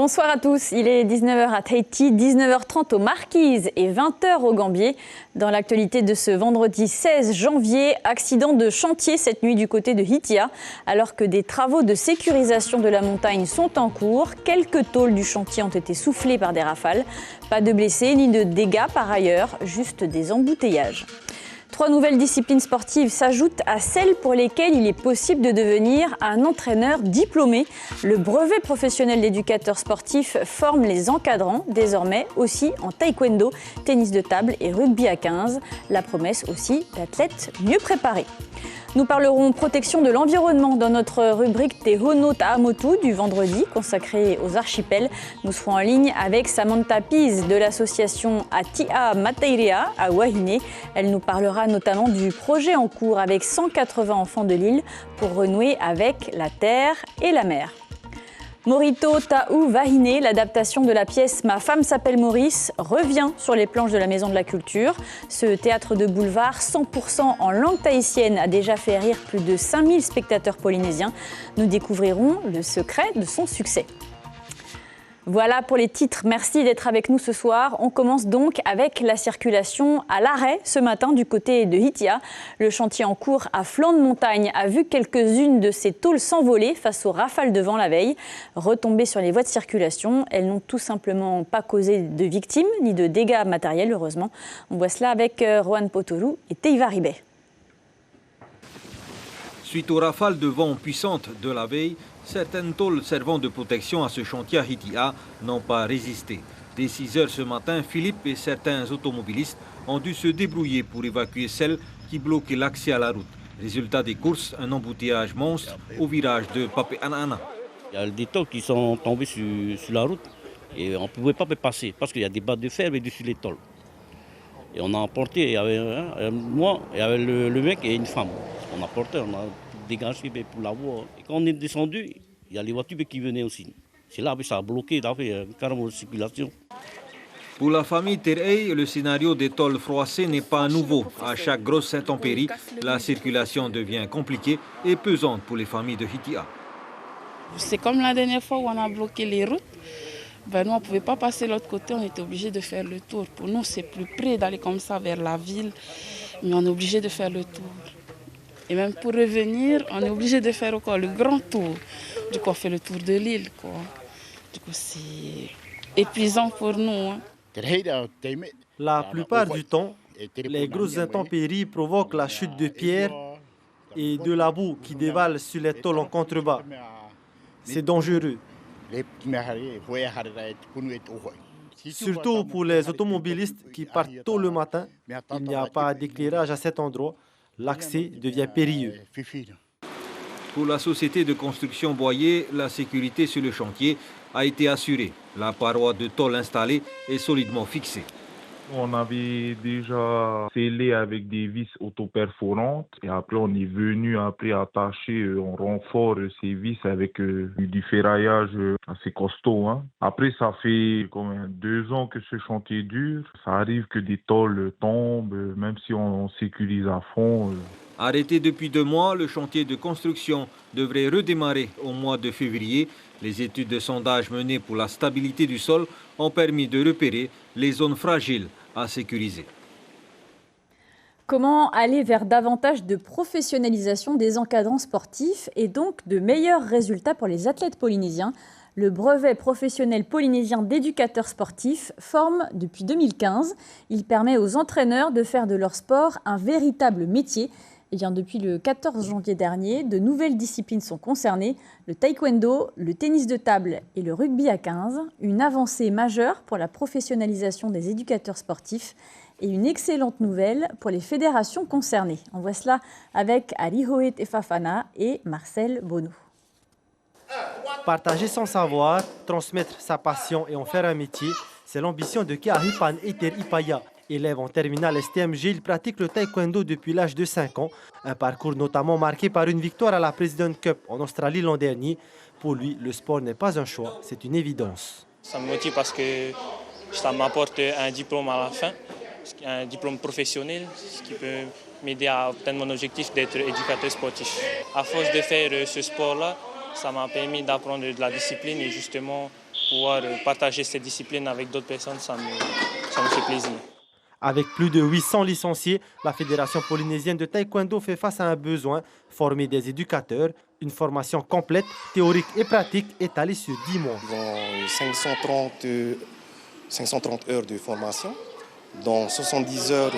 Bonsoir à tous, il est 19h à Tahiti, 19h30 aux Marquises et 20h au Gambier. Dans l'actualité de ce vendredi 16 janvier, accident de chantier cette nuit du côté de Hitia. Alors que des travaux de sécurisation de la montagne sont en cours, quelques tôles du chantier ont été soufflées par des rafales. Pas de blessés ni de dégâts par ailleurs, juste des embouteillages. 3 nouvelles disciplines sportives s'ajoutent à celles pour lesquelles il est possible de devenir un entraîneur diplômé. Le brevet professionnel d'éducateur sportif forme les encadrants, désormais aussi en taekwondo, tennis de table et rugby à 15. La promesse aussi d'athlètes mieux préparés. Nous parlerons protection de l'environnement dans notre rubrique Te Hono Ta'amotu du vendredi consacrée aux archipels. Nous serons en ligne avec Samantha Piz de l'association Atia Matairea à Wahine. Elle nous parlera notamment du projet en cours avec 180 enfants de l'île pour renouer avec la terre et la mer. Morito Ta'u Wahine, l'adaptation de la pièce Ma femme s'appelle Maurice, revient sur les planches de la Maison de la Culture. Ce théâtre de boulevard 100% en langue tahitienne a déjà fait rire plus de 5000 spectateurs polynésiens. Nous découvrirons le secret de son succès. Voilà pour les titres. Merci d'être avec nous ce soir. On commence donc avec la circulation à l'arrêt ce matin du côté de Hitia. Le chantier en cours à flanc de montagne a vu quelques-unes de ses tôles s'envoler face aux rafales de vent la veille. Retombées sur les voies de circulation, elles n'ont tout simplement pas causé de victimes ni de dégâts matériels, heureusement. On voit cela avec Rohan Potoru et Teiva Ribet. Suite aux rafales de vent puissantes de la veille, certaines tôles servant de protection à ce chantier à Hitia n'ont pas résisté. Dès 6 heures ce matin, Philippe et certains automobilistes ont dû se débrouiller pour évacuer celles qui bloquaient l'accès à la route. Résultat des courses, un embouteillage monstre au virage de Pape Anana. Il y a des tôles qui sont tombées sur la route et on ne pouvait pas passer parce qu'il y a des barres de fer dessus les tôles. Et on a emporté, il y avait moi, il y avait le mec et une femme. On a porté, on a dégagé pour la voie. Et quand on est descendu, il y a les voitures qui venaient aussi. C'est là que ça a bloqué, ça a fait carrément de circulation. Pour la famille Terei, le scénario des tôles froissées n'est pas nouveau. À chaque grosse intempérie, la circulation devient compliquée et pesante pour les familles de Hitia. C'est comme la dernière fois où on a bloqué les routes. Nous, on ne pouvait pas passer de l'autre côté, on était obligé de faire le tour. Pour nous, c'est plus près d'aller comme ça vers la ville, mais on est obligé de faire le tour. Et même pour revenir, on est obligé de faire encore le grand tour. Du coup, on fait le tour de l'île, quoi. Du coup, c'est épuisant pour nous. La plupart du temps, les grosses intempéries provoquent la chute de pierres et de la boue qui dévale sur les tôles en contrebas. C'est dangereux. Surtout pour les automobilistes qui partent tôt le matin, il n'y a pas d'éclairage à cet endroit. L'accès devient périlleux. Pour la société de construction Boyer, la sécurité sur le chantier a été assurée. La paroi de tôle installée est solidement fixée. On avait déjà scellé avec des vis autoperforantes et après on est venu attacher en renfort ces vis avec du ferraillage assez costaud. Après ça fait 2 ans que ce chantier dure. Ça arrive que des tôles tombent, même si on sécurise à fond. Arrêté depuis 2 mois, le chantier de construction devrait redémarrer au mois de février. Les études de sondage menées pour la stabilité du sol ont permis de repérer les zones fragiles à sécuriser. Comment aller vers davantage de professionnalisation des encadrants sportifs et donc de meilleurs résultats pour les athlètes polynésiens? Le brevet professionnel polynésien d'éducateur sportif forme depuis 2015. Il permet aux entraîneurs de faire de leur sport un véritable métier. Eh bien, depuis le 14 janvier dernier, de nouvelles disciplines sont concernées, le taekwondo, le tennis de table et le rugby à 15, une avancée majeure pour la professionnalisation des éducateurs sportifs et une excellente nouvelle pour les fédérations concernées. On voit cela avec Arihoet Efafana et Marcel Bono. Partager son savoir, transmettre sa passion et en faire un métier, c'est l'ambition de Keahipan Eter Ipaya. Élève en terminale STMG, il pratique le taekwondo depuis l'âge de 5 ans. Un parcours notamment marqué par une victoire à la President Cup en Australie l'an dernier. Pour lui, le sport n'est pas un choix, c'est une évidence. Ça me motive parce que ça m'apporte un diplôme à la fin, un diplôme professionnel, ce qui peut m'aider à atteindre mon objectif d'être éducateur sportif. À force de faire ce sport-là, ça m'a permis d'apprendre de la discipline et justement pouvoir partager cette discipline avec d'autres personnes, ça me fait plaisir. Avec plus de 800 licenciés, la Fédération polynésienne de taekwondo fait face à un besoin, former des éducateurs. Une formation complète, théorique et pratique, étalée sur 10 mois. Ils ont 530 heures de formation, dont 70 heures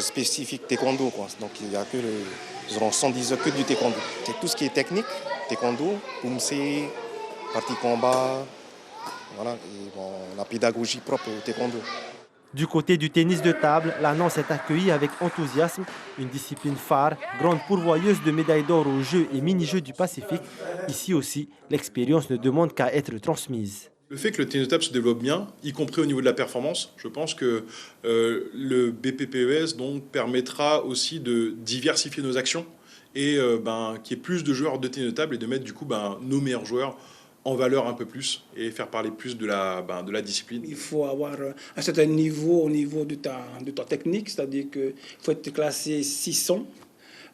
spécifiques taekwondo, quoi. Donc il y a ils auront 110 heures que du taekwondo. C'est tout ce qui est technique, taekwondo, pumse, partie combat, voilà, et la pédagogie propre au taekwondo. Du côté du tennis de table, l'annonce est accueillie avec enthousiasme. Une discipline phare, grande pourvoyeuse de médailles d'or aux Jeux et mini-Jeux du Pacifique. Ici aussi, l'expérience ne demande qu'à être transmise. Le fait que le tennis de table se développe bien, y compris au niveau de la performance, je pense que le BPPES donc, permettra aussi de diversifier nos actions et qu'il y ait plus de joueurs de tennis de table et de mettre du coup nos meilleurs joueurs en valeur un peu plus et faire parler plus de la discipline. Il faut avoir un certain niveau au niveau de ta technique, c'est-à-dire qu'il faut être classé 600.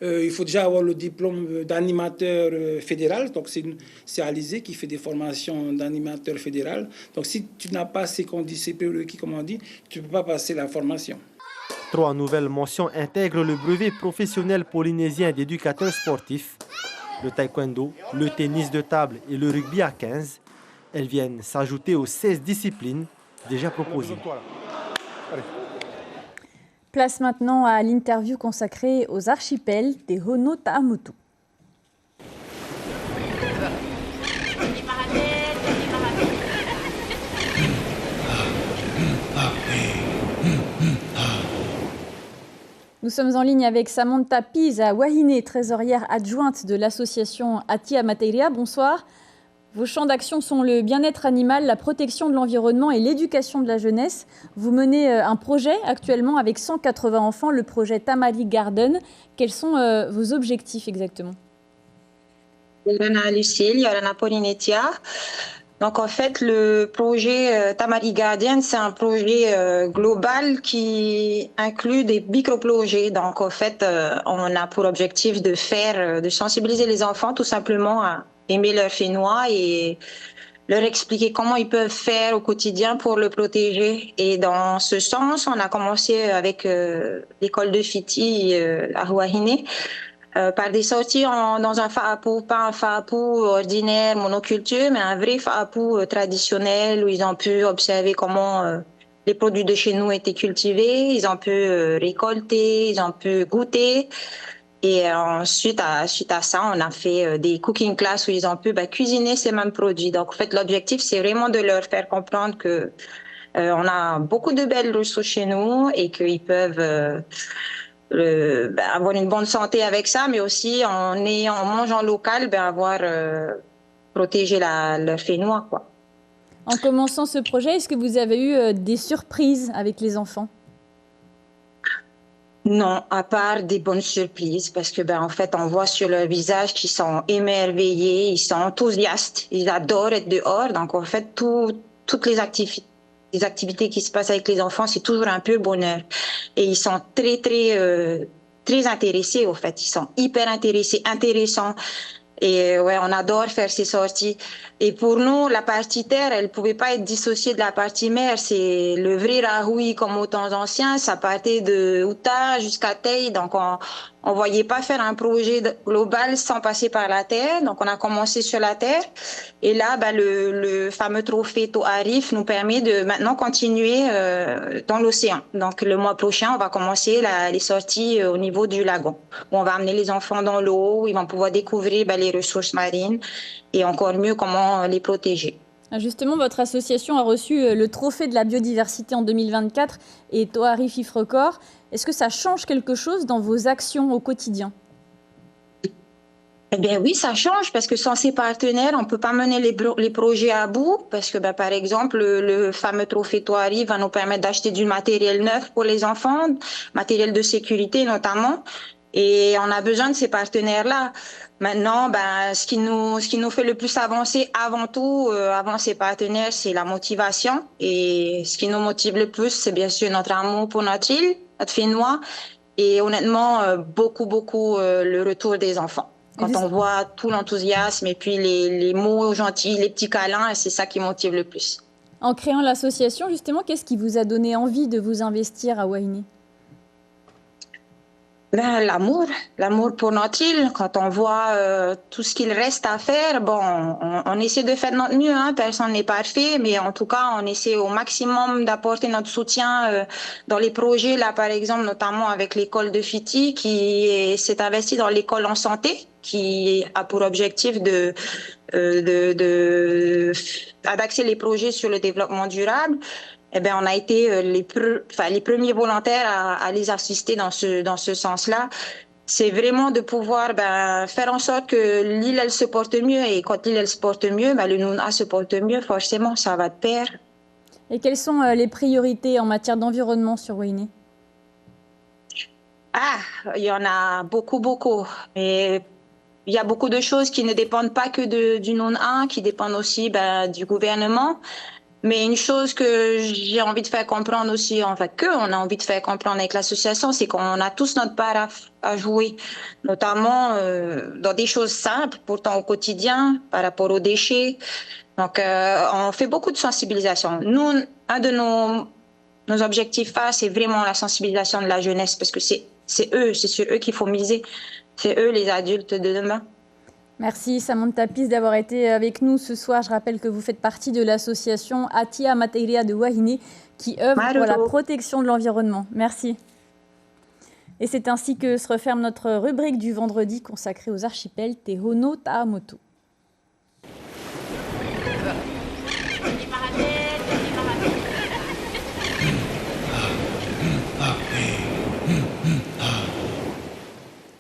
Il faut déjà avoir le diplôme d'animateur fédéral, donc c'est Alizé qui fait des formations d'animateur fédéral. Donc si tu n'as pas ces conditions prérequis, comme on dit, tu ne peux pas passer la formation. 3 nouvelles mentions intègrent le brevet professionnel polynésien d'éducateur sportif. Le taekwondo, le tennis de table et le rugby à 15. Elles viennent s'ajouter aux 16 disciplines déjà proposées. Place maintenant à l'interview consacrée aux archipels des Hono Ta'amutu. Nous sommes en ligne avec Samantha Pisa Wahine, trésorière adjointe de l'association Atia Materia. Bonsoir. Vos champs d'action sont le bien-être animal, la protection de l'environnement et l'éducation de la jeunesse. Vous menez un projet actuellement avec 180 enfants, le projet Tamari Garden. Quels sont vos objectifs exactement? Yorana Lucille, Yorana Polinetia. Donc en fait, le projet Tamari Garden, c'est un projet global qui inclut des micro-projets. Donc en fait, on a pour objectif de sensibiliser les enfants tout simplement à aimer leur fénois et leur expliquer comment ils peuvent faire au quotidien pour le protéger. Et dans ce sens, on a commencé avec l'école de Fiti à Huahine, par des sorties dans un fa'apu, pas un fa'apu ordinaire, monoculture, mais un vrai fa'apu traditionnel où ils ont pu observer comment les produits de chez nous étaient cultivés, ils ont pu récolter, ils ont pu goûter. Et suite à ça, on a fait des cooking classes où ils ont pu cuisiner ces mêmes produits. Donc en fait, l'objectif, c'est vraiment de leur faire comprendre que on a beaucoup de belles ressources chez nous et qu'ils peuvent avoir une bonne santé avec ça, mais aussi en mangeant local, avoir protégé leur fénois, quoi. En commençant ce projet, est-ce que vous avez eu des surprises avec les enfants? Non, à part des bonnes surprises, parce que en fait, on voit sur leur visage qu'ils sont émerveillés, ils sont enthousiastes, ils adorent être dehors. Donc en fait, toutes les activités qui se passent avec les enfants, c'est toujours un pur bonheur. Et ils sont très intéressés, au fait. Ils sont hyper intéressants. Et ouais, on adore faire ces sorties. Et pour nous, la partie terre, elle pouvait pas être dissociée de la partie mer. C'est le vrai Rahui comme au temps anciens. Ça partait de Uta jusqu'à Tei. Donc, on voyait pas faire un projet global sans passer par la terre. Donc, on a commencé sur la terre. Et là, le fameux trophée To'arif nous permet de maintenant continuer dans l'océan. Donc, le mois prochain, on va commencer les sorties au niveau du lagon, où on va amener les enfants dans l'eau, où ils vont pouvoir découvrir les ressources marines et encore mieux comment les protéger. Justement, votre association a reçu le trophée de la biodiversité en 2024 et To'arif IF Record. Est-ce que ça change quelque chose dans vos actions au quotidien? Eh bien oui, ça change parce que sans ces partenaires, on ne peut pas mener les projets à bout parce que par exemple, le fameux trophée To'arif va nous permettre d'acheter du matériel neuf pour les enfants, matériel de sécurité notamment. Et on a besoin de ces partenaires-là. Maintenant, ce qui nous fait le plus avancer avant tout, avant ces partenaires, c'est la motivation. Et ce qui nous motive le plus, c'est bien sûr notre amour pour notre île, notre fénois. Et honnêtement, beaucoup le retour des enfants. Quand on voit tout l'enthousiasme et puis les mots gentils, les petits câlins, c'est ça qui motive le plus. En créant l'association, justement, qu'est-ce qui vous a donné envie de vous investir à Wahine? L'amour pour notre île. Quand on voit tout ce qu'il reste à faire, bon, on essaie de faire notre mieux, hein. Personne n'est parfait, mais en tout cas, on essaie au maximum d'apporter notre soutien dans les projets, là, par exemple, notamment avec l'école de Fiti, qui s'est investie dans l'école en santé, qui a pour objectif d'axer les projets sur le développement durable. Eh bien, on a été les premiers volontaires à les assister dans ce sens-là. C'est vraiment de pouvoir faire en sorte que l'île, elle se porte mieux. Et quand l'île, elle se porte mieux, le Nouna se porte mieux. Forcément, ça va de pair. Et quelles sont les priorités en matière d'environnement sur Wahine? Il y en a beaucoup. Mais il y a beaucoup de choses qui ne dépendent pas que du Nouna, qui dépendent aussi du gouvernement. Mais une chose que j'ai envie de faire comprendre aussi, on a envie de faire comprendre avec l'association, c'est qu'on a tous notre part à jouer, notamment dans des choses simples, pourtant au quotidien, par rapport aux déchets. Donc, on fait beaucoup de sensibilisation. Nous, un de nos objectifs phares, c'est vraiment la sensibilisation de la jeunesse, parce que c'est sur eux qu'il faut miser. C'est eux les adultes de demain. Merci Samantha Pis d'avoir été avec nous ce soir. Je rappelle que vous faites partie de l'association Atia Materia de Wahine qui œuvre pour la protection de l'environnement. Merci. Et c'est ainsi que se referme notre rubrique du vendredi consacrée aux archipels Te Hono Ta'amotu.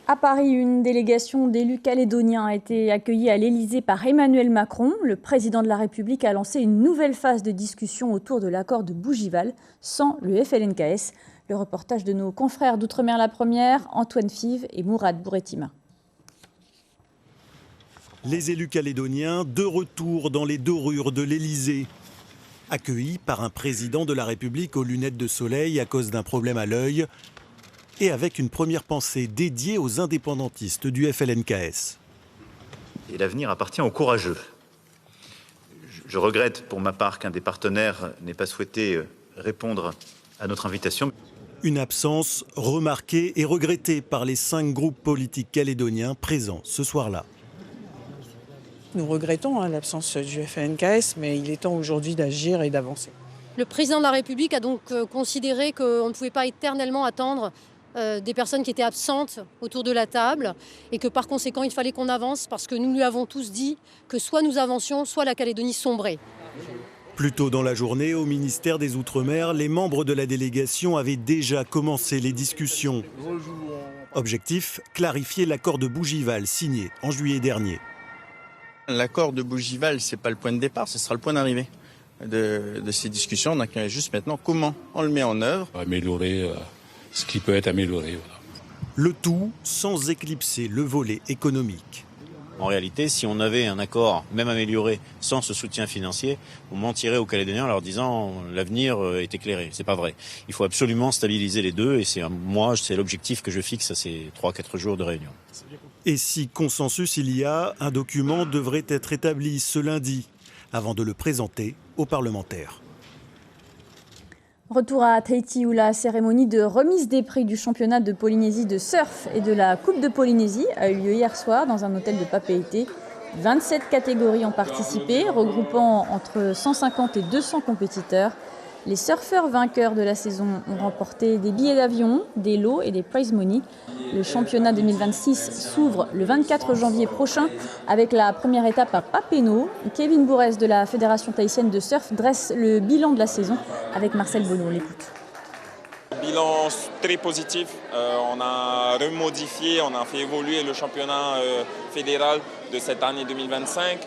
À Paris, une délégation d'élus calédoniens a été accueillie à l'Élysée par Emmanuel Macron. Le président de la République a lancé une nouvelle phase de discussion autour de l'accord de Bougival sans le FLNKS. Le reportage de nos confrères d'Outre-mer la Première, Antoine Five et Mourad Bouretima. Les élus calédoniens de retour dans les dorures de l'Élysée. Accueillis par un président de la République aux lunettes de soleil à cause d'un problème à l'œil, et avec une première pensée dédiée aux indépendantistes du FLNKS. Et l'avenir appartient aux courageux. Je regrette pour ma part qu'un des partenaires n'ait pas souhaité répondre à notre invitation. Une absence remarquée et regrettée par les 5 groupes politiques calédoniens présents ce soir-là. Nous regrettons l'absence du FLNKS, mais il est temps aujourd'hui d'agir et d'avancer. Le président de la République a donc considéré qu'on ne pouvait pas éternellement attendre des personnes qui étaient absentes autour de la table et que par conséquent il fallait qu'on avance parce que nous lui avons tous dit que soit nous avancions, soit la Calédonie sombrait. Plus tôt dans la journée, au ministère des Outre-mer, les membres de la délégation avaient déjà commencé les discussions. Objectif, clarifier l'accord de Bougival signé en juillet dernier. L'accord de Bougival, ce n'est pas le point de départ, ce sera le point d'arrivée de ces discussions. Donc juste maintenant comment on le met en œuvre. Améliorer ce qui peut être amélioré. Voilà. Le tout sans éclipser le volet économique. En réalité, si on avait un accord, même amélioré, sans ce soutien financier, on mentirait aux Calédoniens en leur disant l'avenir est éclairé. C'est pas vrai. Il faut absolument stabiliser les deux et c'est l'objectif que je fixe à ces 3-4 jours de réunion. Et si consensus il y a, un document devrait être établi ce lundi avant de le présenter aux parlementaires. Retour à Tahiti où la cérémonie de remise des prix du championnat de Polynésie de surf et de la Coupe de Polynésie a eu lieu hier soir dans un hôtel de Papeete. 27 catégories ont participé, regroupant entre 150 et 200 compétiteurs. Les surfeurs vainqueurs de la saison ont remporté des billets d'avion, des lots et des prize money. Le championnat 2026 s'ouvre le 24 janvier prochain avec la première étape à Papeeno. Kevin Bourès de la Fédération tahitienne de surf dresse le bilan de la saison avec Marcel Bonneau. On l'écoute. Bilan très positif. On a remodifié, on a fait évoluer le championnat fédéral de cette année 2025.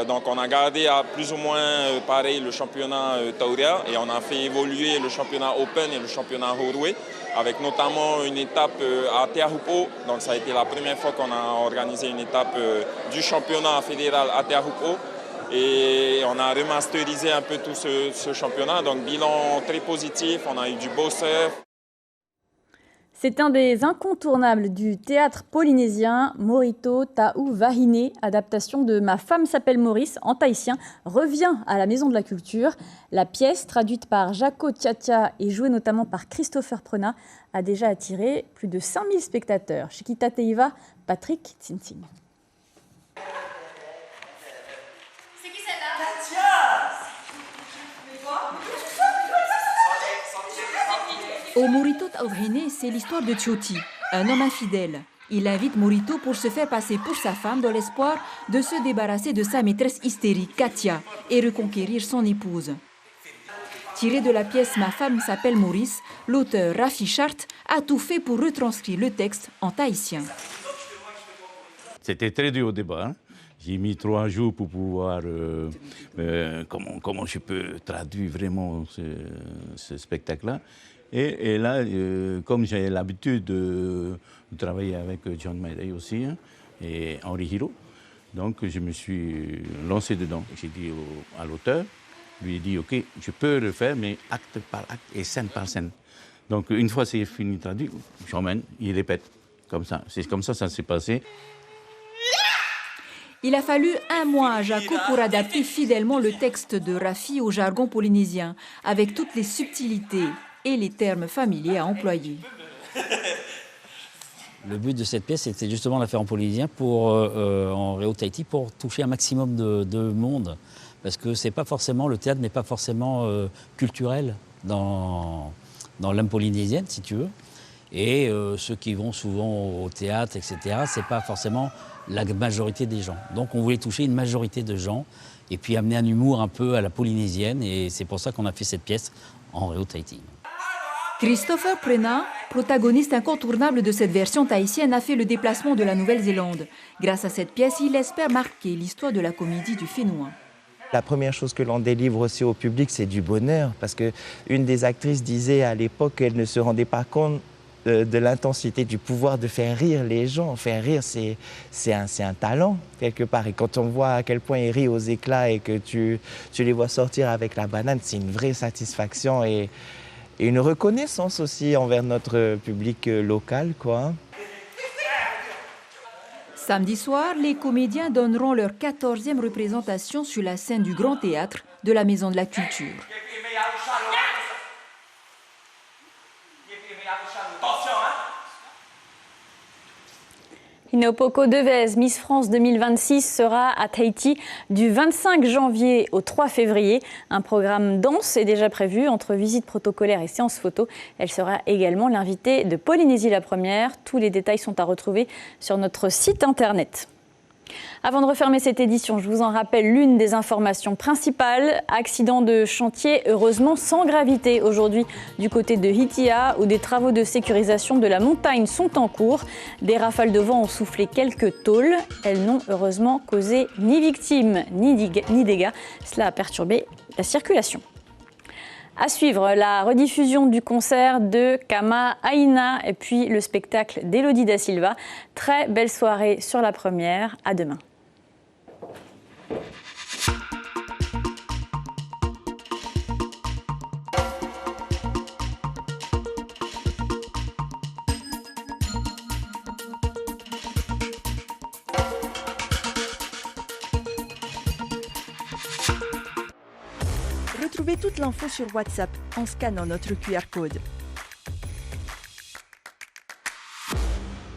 Donc on a gardé à plus ou moins pareil le championnat Tauria et on a fait évoluer le championnat Open et le championnat Horué avec notamment une étape à Te Ahupo. Donc ça a été la première fois qu'on a organisé une étape du championnat fédéral à Te Ahupo et on a remasterisé un peu tout ce championnat. Donc bilan très positif, on a eu du beau surf. C'est un des incontournables du théâtre polynésien, Morito Ta'u Wahine, adaptation de Ma femme s'appelle Maurice en tahitien, revient à la Maison de la Culture. La pièce, traduite par Jaco Tiatia et jouée notamment par Christopher Prenat, a déjà attiré plus de 5000 spectateurs. Chiquita Teiva, Patrick Tsintin. C'est qui celle-là? Au Morito Ta'u Wahine, c'est l'histoire de Tchoti, un homme infidèle. Il invite Morito pour se faire passer pour sa femme dans l'espoir de se débarrasser de sa maîtresse hystérique, Katia, et reconquérir son épouse. Tiré de la pièce Ma femme s'appelle Maurice, l'auteur Rafi Chart a tout fait pour retranscrire le texte en tahitien. C'était très dur au début. Hein. J'ai mis 3 jours pour pouvoir... comment je peux traduire vraiment ce spectacle-là. Et là, comme j'ai l'habitude de travailler avec John Mayday aussi, hein, et Henri Hiro, donc je me suis lancé dedans. J'ai dit à l'auteur, lui ai dit, OK, je peux le faire, mais acte par acte et scène par scène. Donc une fois c'est fini traduit, j'emmène, il répète. Comme ça, c'est comme ça s'est passé. Il a fallu 1 mois à Jaco pour adapter fidèlement le texte de Rafi au jargon polynésien, avec toutes les subtilités et les termes familiers à employer. Le but de cette pièce, c'était justement de la faire en polynésien en Réo Tahiti pour toucher un maximum de monde. Parce que le théâtre n'est pas forcément culturel dans l'âme polynésienne, si tu veux. Et ceux qui vont souvent au théâtre, etc., ce n'est pas forcément la majorité des gens. Donc on voulait toucher une majorité de gens et puis amener un humour un peu à la polynésienne. Et c'est pour ça qu'on a fait cette pièce en Réo Tahiti. Christopher Prenat, protagoniste incontournable de cette version tahitienne, a fait le déplacement de la Nouvelle-Zélande. Grâce à cette pièce, il espère marquer l'histoire de la comédie du Fénois. La première chose que l'on délivre aussi au public, c'est du bonheur. Parce qu'une des actrices disait à l'époque qu'elle ne se rendait pas compte de l'intensité, du pouvoir de faire rire les gens. Faire rire, c'est un talent, quelque part. Et quand on voit à quel point ils rient aux éclats et que tu les vois sortir avec la banane, c'est une vraie satisfaction et une reconnaissance aussi envers notre public local, quoi. Samedi soir, les comédiens donneront leur 14e représentation sur la scène du Grand Théâtre de la Maison de la Culture. Inopoko Devez, Miss France 2026, sera à Tahiti du 25 janvier au 3 février. Un programme dense est déjà prévu entre visites protocolaires et séances photos. Elle sera également l'invitée de Polynésie la Première. Tous les détails sont à retrouver sur notre site internet. Avant de refermer cette édition, je vous en rappelle l'une des informations principales. Accident de chantier, heureusement sans gravité aujourd'hui du côté de Hitia, où des travaux de sécurisation de la montagne sont en cours. Des rafales de vent ont soufflé quelques tôles. Elles n'ont heureusement causé ni victimes ni dégâts. Cela a perturbé la circulation. À suivre, la rediffusion du concert de Kama Aina et puis le spectacle d'Elodie Da Silva. Très belle soirée sur la première. À demain. Retrouvez toute l'info sur WhatsApp en scannant notre QR code.